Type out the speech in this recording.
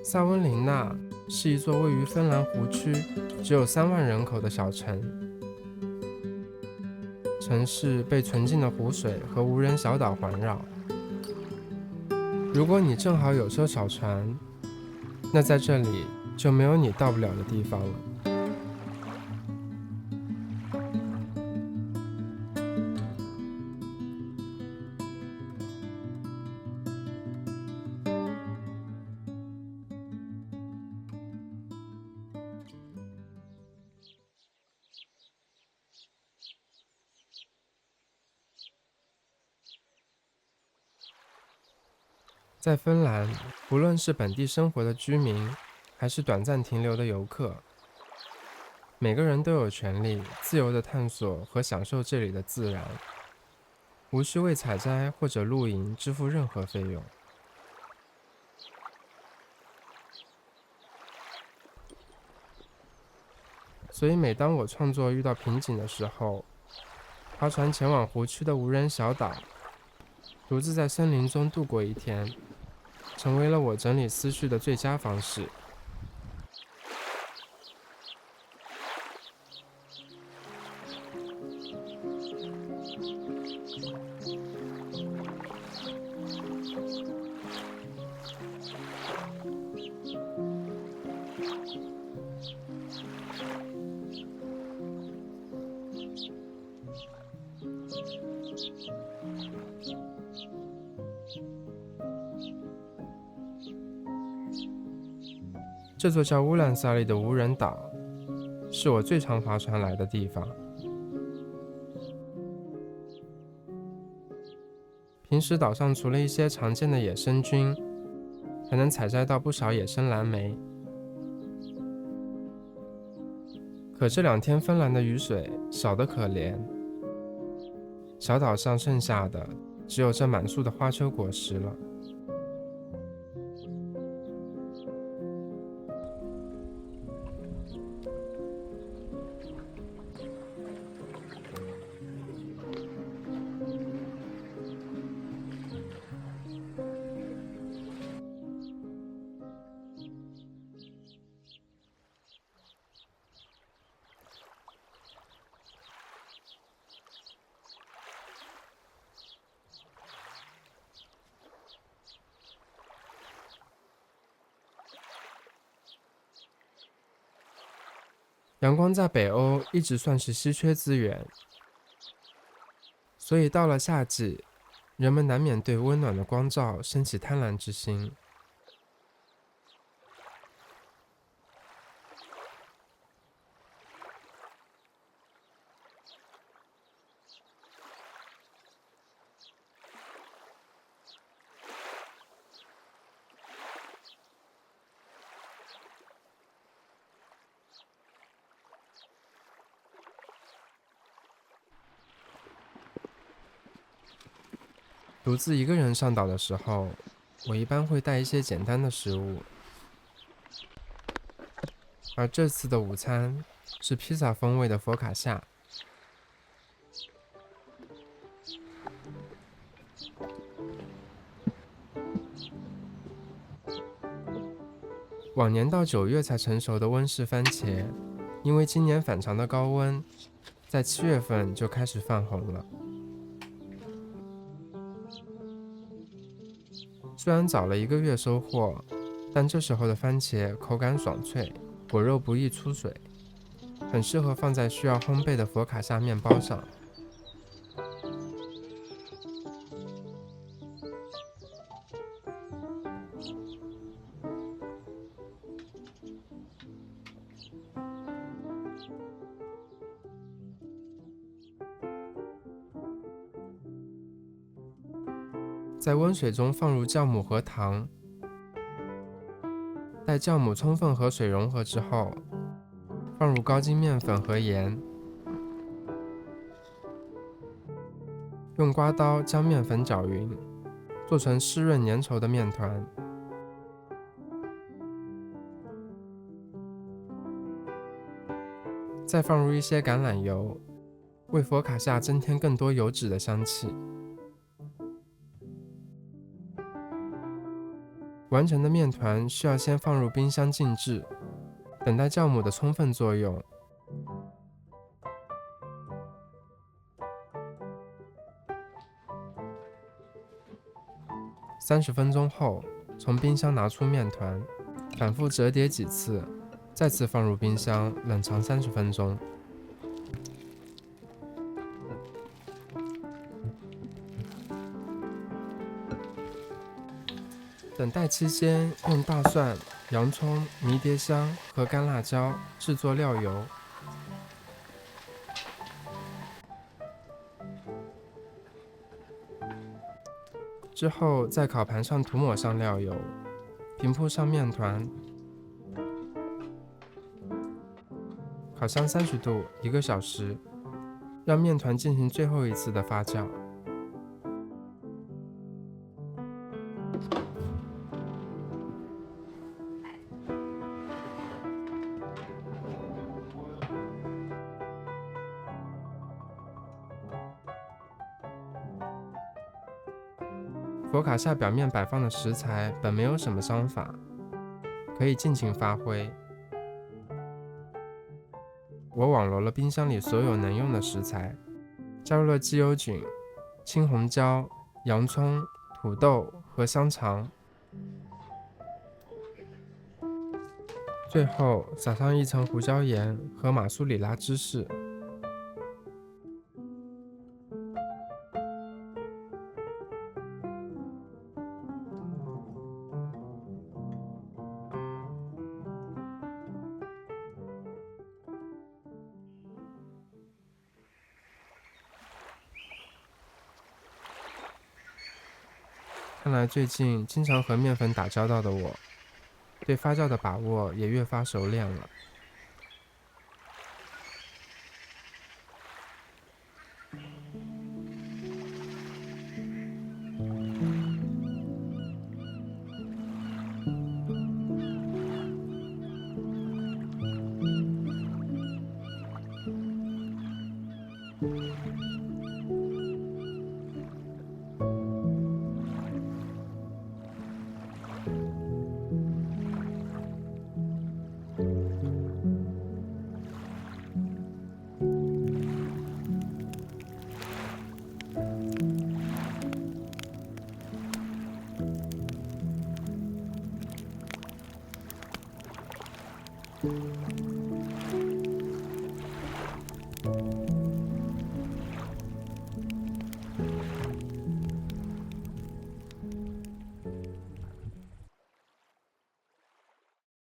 萨温林纳是一座位于芬兰湖区、只有3万人口的小城。城市被纯净的湖水和无人小岛环绕。如果你正好有艘小船，那在这里就没有你到不了的地方了。在芬兰，不论是本地生活的居民，还是短暂停留的游客，每个人都有权利自由地探索和享受这里的自然，无需为采摘或者露营支付任何费用。所以每当我创作遇到瓶颈的时候，划船前往湖区的无人小岛，独自在森林中度过一天，成为了我整理思绪的最佳方式。这座叫乌兰萨利的无人岛，是我最常划船来的地方。平时岛上除了一些常见的野生菌，还能采摘到不少野生蓝莓。可这2天芬兰的雨水少得可怜，小岛上剩下的只有这满树的花丘果实了。阳光在北欧一直算是稀缺资源，所以到了夏季，人们难免对温暖的光照升起贪婪之心。独自一个人上岛的时候，我一般会带一些简单的食物，而这次的午餐是披萨风味的佛卡夏。往年到9月才成熟的温室番茄，因为今年反常的高温，在7月份就开始泛红了。虽然早了1个月收获，但这时候的番茄口感爽脆，果肉不易出水，很适合放在需要烘焙的佛卡夏面包上。在温水中放入酵母和糖，待酵母充分和水融合之后，放入高筋面粉和盐，用刮刀将面粉搅匀，做成湿润粘稠的面团。再放入一些橄榄油，为佛卡夏增添更多油脂的香气。完成的面团需要先放入冰箱静置，等待酵母的充分作用。30分钟后，从冰箱拿出面团，反复折叠几次，再次放入冰箱冷藏30分钟。等待期间，用大蒜、洋葱、迷迭香和干辣椒制作料油。之后在烤盘上涂抹上料油，平铺上面团，烤箱30度1个小时，让面团进行最后一次的发酵。佛卡夏表面摆放的食材本没有什么章法，可以尽情发挥。我网罗了冰箱里所有能用的食材，加入了鸡油菌、青红椒、洋葱、土豆和香肠，最后撒上一层胡椒盐和马苏里拉芝士。看来最近经常和面粉打交道的我，对发酵的把握也越发熟练了。